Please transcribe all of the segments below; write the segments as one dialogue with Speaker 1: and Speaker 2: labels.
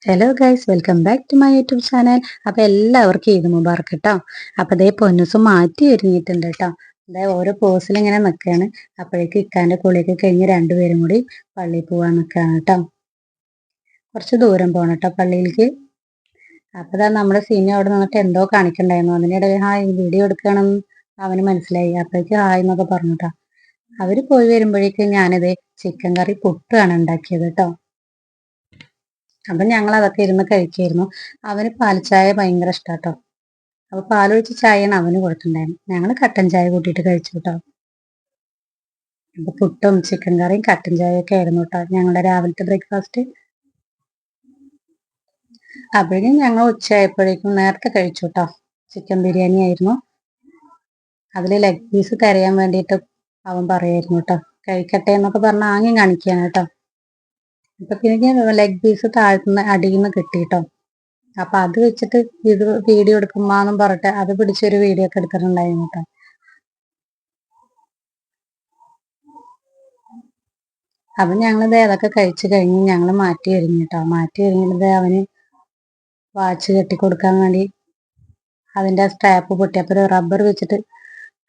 Speaker 1: Hello guys, welcome back to my YouTube channel. അപ്പോൾ എല്ലാവർക്കും ഈദ് മുബാറക്ക് കേട്ടോ. അപ്പോൾ അതേ പൊന്നൂസ് മാറ്റി ഒരുങ്ങിയിട്ടുണ്ട് കേട്ടോ. അതായത് ഓരോ പോസിൽ ഇങ്ങനെ നിൽക്കുകയാണ്. അപ്പോഴേക്ക് ഇക്കാൻ്റെ കുളിയൊക്കെ കഴിഞ്ഞ് രണ്ടുപേരും കൂടി പള്ളിയിൽ പോകാൻ നിൽക്കുകയാണ് കേട്ടോ. കുറച്ച് ദൂരം പോകണം കേട്ടോ പള്ളിയിലേക്ക്. അപ്പോൾ ഇതാ നമ്മുടെ സീനിയർ അവിടെ നിന്നിട്ട് എന്തോ കാണിക്കണ്ടായിരുന്നു. അതിനിടയിൽ ഹായ് വീഡിയോ എടുക്കണം അവന് മനസ്സിലായി. അപ്പോഴേക്ക് ഹായ് എന്നൊക്കെ പറഞ്ഞു കേട്ടോ. അവർ പോയി വരുമ്പോഴേക്കും ഞാനിത് ചിക്കൻ കറി പുട്ടാണ് ഉണ്ടാക്കിയത് കേട്ടോ. അപ്പൊ ഞങ്ങൾ അതൊക്കെ ഇരുന്ന് കഴിക്കായിരുന്നു. അവന് പാൽച്ചായ ഭയങ്കര ഇഷ്ടാട്ടോ. അപ്പൊ പാലൊഴിച്ച ചായയാണ് അവന് കൊടുത്തിട്ടുണ്ടായിരുന്നു. ഞങ്ങൾ കട്ടൻ ചായ കൂട്ടിയിട്ട് കഴിച്ചു കേട്ടോ. അപ്പൊ പുട്ടും ചിക്കൻ കറിയും കട്ടൻ ചായയൊക്കെ ആയിരുന്നു കേട്ടോ ഞങ്ങളുടെ രാവിലത്തെ ബ്രേക്ക്ഫാസ്റ്റ്. അപ്പോഴേക്കും ഞങ്ങൾ ഉച്ചയായപ്പോഴേക്കും നേരത്തെ കഴിച്ചു കേട്ടോ. ചിക്കൻ ബിരിയാണി ആയിരുന്നു. അതിൽ ലെഗ് പീസ് തരയാൻ വേണ്ടിയിട്ട് അവൻ പറയായിരുന്നു കേട്ടോ. കഴിക്കട്ടെ എന്നൊക്കെ പറഞ്ഞ് ആംഗ്യം കാണിക്കുകയാണ് കേട്ടോ. ഇപ്പൊ പിന്നെ ലെഗ് പീസ് താഴ്ത്തുന്ന അടിയിൽ നിന്ന് കിട്ടിട്ടോ. അപ്പൊ അത് വെച്ചിട്ട് ഇത് വീഡിയോ എടുക്കുമ്പോന്നും പറഞ്ഞിട്ട് അത് പിടിച്ചൊരു വീഡിയോ ഒക്കെ എടുത്തിട്ടുണ്ടായിരുന്നു കേട്ടോ. അപ്പൊ ഞങ്ങളിത് അതൊക്കെ കഴിച്ചു കഴിഞ്ഞ് ഞങ്ങൾ മാറ്റി ഒരുങ്ങി കേട്ടോ. മാറ്റി ഒരുങ്ങിയത് അവന് വാച്ച് കെട്ടി കൊടുക്കാൻ വേണ്ടി അതിന്റെ സ്ട്രാപ്പ് പൊട്ടിയപ്പോൾ ഒരു റബ്ബർ വെച്ചിട്ട്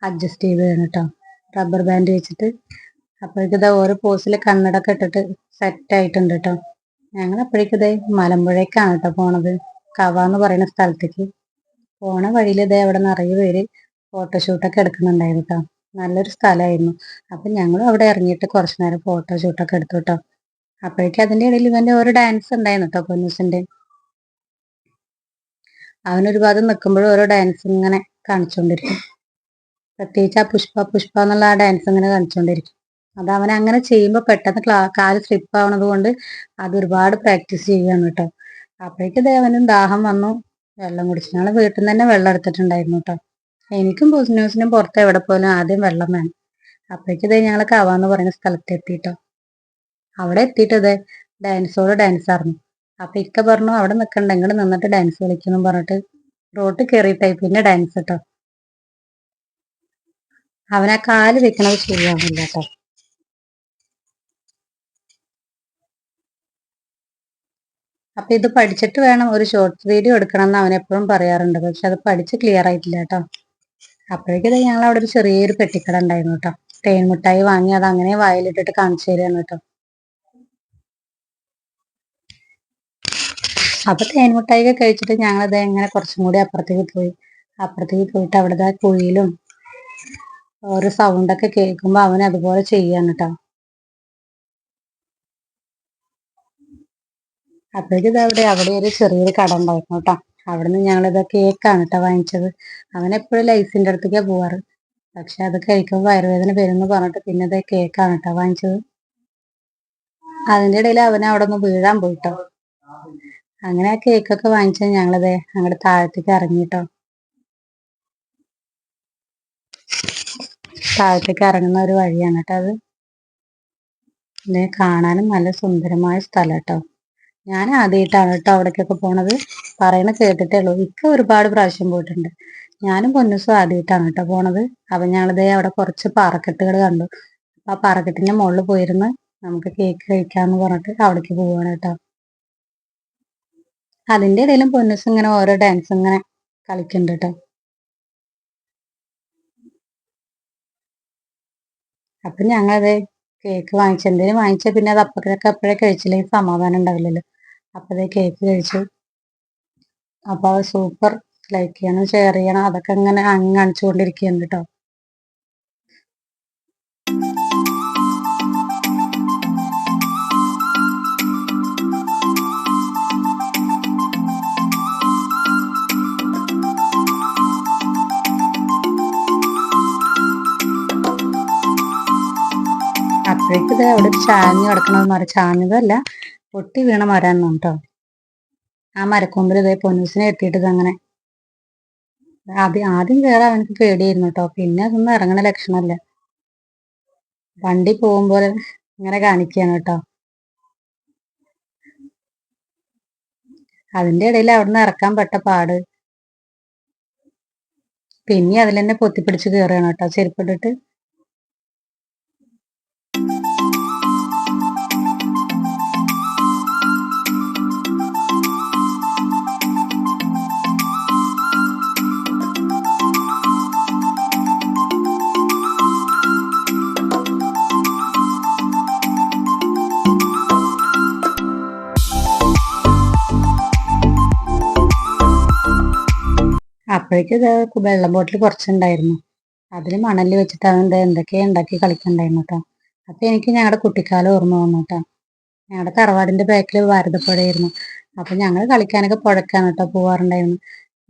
Speaker 1: അഡ്ജസ്റ്റ് ചെയ്ത് കേട്ടോ. റബ്ബർ ബാൻഡ് വെച്ചിട്ട് അപ്പോഴേക്കിത് ഓരോ പോസിൽ കണ്ണടൊക്കെ ഇട്ടിട്ട് സെറ്റ് ആയിട്ടുണ്ട് കേട്ടോ. ഞങ്ങൾ അപ്പോഴേക്കിതേ മലമ്പുഴയ്ക്കാണ് കേട്ടോ പോണത്. കവ എന്ന് പറയുന്ന സ്ഥലത്തേക്ക് പോണ വഴിയിൽ ഇതേ അവിടെ നിറയെ പേര് ഫോട്ടോഷൂട്ടൊക്കെ എടുക്കുന്നുണ്ടായിരുന്നു കേട്ടോ. നല്ലൊരു സ്ഥലമായിരുന്നു. അപ്പൊ ഞങ്ങൾ അവിടെ ഇറങ്ങിയിട്ട് കുറച്ചു നേരം ഫോട്ടോഷൂട്ടൊക്കെ എടുത്തു കേട്ടോ. അപ്പോഴേക്കും അതിന്റെ ഇടയിൽ ഇവന്റെ ഓരോ ഡാൻസ് ഉണ്ടായിരുന്നു കേട്ടോ പൊന്നൂസിന്റെ. അവനൊരു ഭാഗം നിൽക്കുമ്പോഴും ഓരോ ഡാൻസ് ഇങ്ങനെ കാണിച്ചുകൊണ്ടിരിക്കും. പ്രത്യേകിച്ച് ആ പുഷ്പ പുഷ്പ എന്നുള്ള ആ ഡാൻസ് ഇങ്ങനെ കാണിച്ചുകൊണ്ടിരിക്കും. അത് അവൻ അങ്ങനെ ചെയ്യുമ്പോൾ പെട്ടെന്ന് കാല് സ്ലിപ്പ് ആവണത് കൊണ്ട് അത് ഒരുപാട് പ്രാക്ടീസ് ചെയ്യുകയാണ് കേട്ടോ. അപ്പോഴേക്കും ദേവനും ദാഹം വന്നു, വെള്ളം കുടിച്ചു. ഞങ്ങൾ വീട്ടിൽ നിന്ന് തന്നെ വെള്ളം എടുത്തിട്ടുണ്ടായിരുന്നു കേട്ടോ. എനിക്കും പൊന്നൂസിനും പുറത്ത് എവിടെ പോലും ആദ്യം വെള്ളം വേണം. അപ്പോഴേക്കും ഇതേ ഞങ്ങൾ കവാന്ന് പറയുന്ന സ്ഥലത്ത് എത്തിട്ടോ. അവിടെ എത്തിയിട്ട് ഇതേ ഡാൻസോട് ഡാൻസ് ആയിരുന്നു. അപ്പൊ ഇക്ക പറഞ്ഞു അവിടെ നിൽക്കണ്ട, ഇങ്ങോട്ട് നിന്നിട്ട് ഡാൻസ് കളിക്കുന്നു പറഞ്ഞിട്ട് റോട്ടിൽ കയറിയിട്ടായി പിന്നെ ഡാൻസ് കേട്ടോ. അവനാ കാല് വെക്കണത് ശരിയാവില്ല കേട്ടോ. അപ്പൊ ഇത് പഠിച്ചിട്ട് വേണം ഒരു ഷോർട്സ് വീഡിയോ എടുക്കണം എന്ന് അവൻ എപ്പോഴും പറയാറുണ്ട്. പക്ഷെ അത് പഠിച്ച് ക്ലിയർ ആയിട്ടില്ല കേട്ടോ. അപ്പോഴേക്കും ഞങ്ങൾ അവിടെ ഒരു ചെറിയൊരു പെട്ടിക്കട ഉണ്ടായിരുന്നു കേട്ടോ. തേൻ മിഠായി വാങ്ങി അത് അങ്ങനെ വായിലിട്ടിട്ട് കാണിച്ചു തരികയാണ് കേട്ടോ. അപ്പൊ തേൻ മിഠായി ഒക്കെ കഴിച്ചിട്ട് ഞങ്ങളത് എങ്ങനെ കുറച്ചും കൂടി അപ്പുറത്തേക്ക് പോയിട്ട് അവിടുത്തെ കുഴിയിലും ഓരോ സൗണ്ടൊക്കെ കേൾക്കുമ്പോ അവൻ അതുപോലെ ചെയ്യാണ് കേട്ടോ. അപ്പോഴേക്കും അവിടെ ഒരു ചെറിയൊരു കട ഉണ്ടായിരുന്നു കേട്ടോ. അവിടുന്ന് ഞങ്ങളിത് കേക്കാണ് കേട്ടോ വാങ്ങിച്ചത്. അവൻ എപ്പോഴും ലൈസിന്റെ അടുത്തേക്കാ പോവാറ്. പക്ഷെ അത് കഴിക്കുമ്പോൾ വയറുവേദന വരുമെന്ന് പറഞ്ഞിട്ട് പിന്നെ അത് കേക്കാണ് കേട്ടോ വാങ്ങിച്ചത്. അതിന്റെ ഇടയിൽ അവൻ അവിടെ ഒന്ന് വീഴാൻ പോയിട്ടോ. അങ്ങനെ ആ കേക്കൊക്കെ വാങ്ങിച്ചത് ഞങ്ങളത് അങ്ങോട്ട് താഴത്തേക്ക് ഇറങ്ങിട്ടോ. താഴത്തേക്ക് ഇറങ്ങുന്ന ഒരു വഴിയാണ് കേട്ടോ അത്. ഇത് കാണാനും നല്ല സുന്ദരമായ സ്ഥലം കേട്ടോ. ഞാൻ ആദ്യമായിട്ടാണ് കേട്ടോ അവിടേക്കൊക്കെ പോണത്. പറയണ കേട്ടിട്ടേ ഉള്ളൂ. ഇക്ക ഒരുപാട് പ്രാവശ്യം പോയിട്ടുണ്ട്. ഞാനും പൊന്നൂസും ആദ്യമായിട്ടാണ് കേട്ടോ പോണത്. അപ്പൊ ഞങ്ങളിതേ അവിടെ കുറച്ച് പാറക്കെട്ടുകൾ കണ്ടു. അപ്പൊ ആ പാറക്കെട്ടിന്റെ മുകളിൽ പോയിരുന്ന് നമുക്ക് കേക്ക് കഴിക്കാന്ന് പറഞ്ഞിട്ട് അവിടേക്ക് പോവാണ് കേട്ടോ. അതിന്റെ ഇടയിലും പൊന്നൂസ് ഇങ്ങനെ ഓരോ ഡാൻസ് ഇങ്ങനെ കളിക്കുന്നുണ്ട് കേട്ടോ. അപ്പൊ ഞങ്ങളത് കേക്ക് വാങ്ങിച്ചു. എന്തെങ്കിലും വാങ്ങിച്ചാൽ പിന്നെ അത് അപ്പോഴേ കഴിച്ചില്ലെങ്കിൽ സമാധാനം ഉണ്ടാവില്ലല്ലോ. അപ്പതേ കേക്ക് കഴിച്ചു. അപ്പൊ അത് സൂപ്പർ, ലൈക്ക് ചെയ്യണം ഷെയർ ചെയ്യണം അതൊക്കെ ഇങ്ങനെ കാണിച്ചുകൊണ്ടിരിക്കുകയാണ് കേട്ടോ. അപ്പോഴേക്കും ഇത് അവിടെ ചാഞ്ഞ് കിടക്കണത് മരം, ചാഞ്ഞതല്ല പൊട്ടി വീണ മരാണ് കേട്ടോ. ആ മരക്കൊമ്പിൽ ഇതേ പൊന്നൂസിനെ എത്തിയിട്ട് ഇതങ്ങനെ ആദ്യം കയറാൻ അവനക്ക് പേടിയായിരുന്നു കേട്ടോ. പിന്നെ അതൊന്നും ഇറങ്ങണ ലക്ഷണമല്ല. വണ്ടി പോകുമ്പോൾ ഇങ്ങനെ കാണിക്കുകയാണ് കേട്ടോ. അതിന്റെ ഇടയിൽ അവിടുന്ന് ഇറക്കാൻ പെട്ട പാട്. പിന്നെ അതിൽ തന്നെ പൊത്തിപ്പിടിച്ച് കയറുകയാണ് കേട്ടോ ചെരുപ്പിട്ടിട്ട്. അപ്പോഴേക്കും ഇത് വെള്ളം ബോട്ടിൽ കുറച്ചുണ്ടായിരുന്നു. അതില് മണല് വെച്ചിട്ട് അവൻ എന്തൊക്കെയാ ഉണ്ടാക്കി കളിക്കണ്ടായിരുന്നു കേട്ടോ. അപ്പൊ എനിക്ക് ഞങ്ങളുടെ കുട്ടിക്കാലം ഓർമ്മ വന്നു കേട്ടോ. ഞങ്ങളുടെ തറവാടിന്റെ ബാക്കിൽ ഭാരതപ്പുഴയായിരുന്നു. അപ്പൊ ഞങ്ങൾ കളിക്കാനൊക്കെ പുഴക്കാണ് കേട്ടോ പോവാറുണ്ടായിരുന്നു.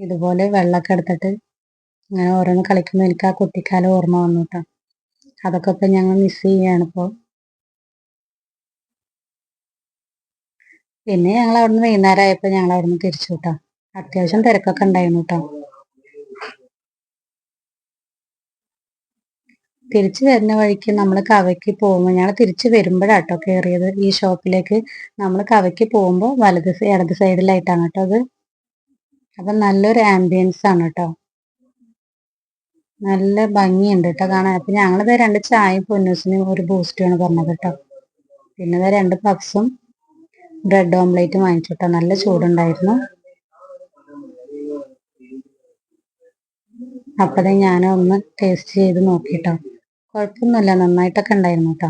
Speaker 1: ഇതുപോലെ വെള്ളമൊക്കെ എടുത്തിട്ട് ഇങ്ങനെ ഓരോന്ന് കളിക്കുമ്പോൾ എനിക്ക് ആ കുട്ടിക്കാലം ഓർമ്മ വന്നു കേട്ടോ. അതൊക്കെ ഇപ്പൊ ഞങ്ങൾ മിസ് ചെയ്യാണ് ഇപ്പൊ. പിന്നെ ഞങ്ങൾ അവിടുന്ന് വൈകുന്നേരം ആയപ്പോ ഞങ്ങൾ അവിടുന്ന് തിരിച്ചു കേട്ടോ. അത്യാവശ്യം തിരക്കൊക്കെ ഉണ്ടായിരുന്നു കേട്ടോ. തിരിച്ചു വരുന്ന വഴിക്ക് നമ്മൾ കവയ്ക്ക് പോകുമ്പോൾ ഞങ്ങൾ തിരിച്ചു വരുമ്പോഴാട്ടോ കയറിയത് ഈ ഷോപ്പിലേക്ക്. നമ്മൾ കവയ്ക്ക് പോകുമ്പോൾ ഇടത് സൈഡിലായിട്ടാണ് കേട്ടോ അത്. അപ്പൊ നല്ലൊരു ആംബിയൻസ് ആണ് കേട്ടോ. നല്ല ഭംഗിയുണ്ട് കേട്ടോ കാണാൻ. അപ്പൊ ഞങ്ങളിത് 2 ചായയും പൊന്നൂസിനും ഒരു ബൂസ്റ്റുമാണ് പറഞ്ഞത് കേട്ടോ. പിന്നെ 2 പഫ്സും ബ്രെഡ് ഓംലേറ്റും വാങ്ങിച്ചു കേട്ടോ. നല്ല ചൂടുണ്ടായിരുന്നു. അപ്പതേ ഞാൻ ഒന്ന് ടേസ്റ്റ് ചെയ്ത് നോക്കിട്ടോ. കുഴപ്പമൊന്നുമില്ല, നന്നായിട്ടൊക്കെ ഉണ്ടായിരുന്നു കേട്ടോ.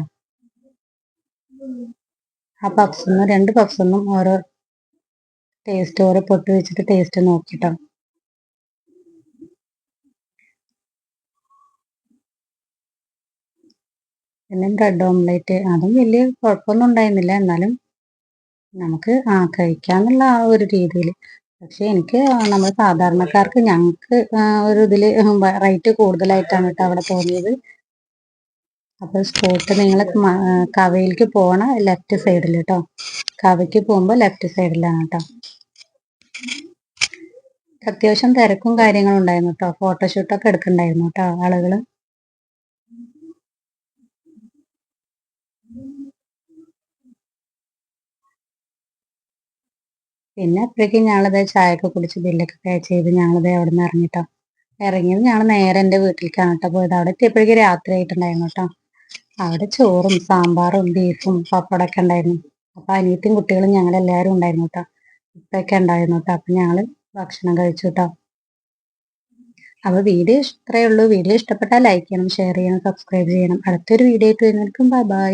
Speaker 1: ആ 2 പഫ്സൊന്നും ഓരോ ടേസ്റ്റ്, ഓരോ പൊട്ട് വെച്ചിട്ട് ടേസ്റ്റ് നോക്കിട്ടോ. പിന്നെ ബ്രെഡ് ഓംലേറ്റ് അതും വലിയ കുഴപ്പമൊന്നും ഉണ്ടായിരുന്നില്ല. എന്നാലും നമുക്ക് കഴിക്കാന്നുള്ള ആ ഒരു രീതിയിൽ. പക്ഷെ എനിക്ക് നമ്മൾ സാധാരണക്കാർക്ക് ഞങ്ങൾക്ക് ഒരു ഇതില് റേറ്റ് കൂടുതലായിട്ടാണ് കേട്ടോ അവിടെ തോന്നിയത്. അപ്പൊ സ്പോട്ട് നിങ്ങൾ കവയിലേക്ക് പോണ ലെഫ്റ്റ് സൈഡിൽ കേട്ടോ. കവയ്ക്ക് പോകുമ്പോൾ ലെഫ്റ്റ് സൈഡിലാണ് കേട്ടോ. അത്യാവശ്യം തിരക്കും കാര്യങ്ങളും ഉണ്ടായിരുന്നു കേട്ടോ. ഫോട്ടോഷൂട്ടൊക്കെ എടുക്കണ്ടായിരുന്നു കേട്ടോ ആളുകള്. പിന്നെ അപ്പോഴേക്കും ഞങ്ങളിത് ചായയൊക്കെ കുടിച്ച് ബില്ലൊക്കെ പേ ചെയ്ത് ഞങ്ങളിത് അവിടെ നിന്ന് ഇറങ്ങിട്ടോ. ഇറങ്ങിയത് ഞങ്ങൾ നേരെ എൻ്റെ വീട്ടിലേക്കാണ് കേട്ടോ പോയത്. അവിടെ എത്തിയപ്പോഴേക്കും രാത്രി ആയിട്ടുണ്ടായിരുന്നു കേട്ടോ. അവിടെ ചോറും സാമ്പാറും ബീഫും പപ്പടമൊക്കെ ഉണ്ടായിരുന്നു. അപ്പൊ അനിയത്തിയും കുട്ടികളും ഞങ്ങളെല്ലാവരും ഉണ്ടായിരുന്നു കേട്ടോ. ഇപ്പൊക്കെ ഉണ്ടായിരുന്നു കേട്ടോ. അപ്പൊ ഞങ്ങള് ഭക്ഷണം കഴിച്ചു കേട്ടോ. അപ്പൊ വീഡിയോ ഇത്രയേ ഉള്ളൂ. വീഡിയോ ഇഷ്ടപ്പെട്ടാൽ ലൈക്ക് ചെയ്യണം, ഷെയർ ചെയ്യണം, സബ്സ്ക്രൈബ് ചെയ്യണം. അടുത്തൊരു വീഡിയോ ആയിട്ട് വരുന്നവർക്കും ബൈ ബൈ.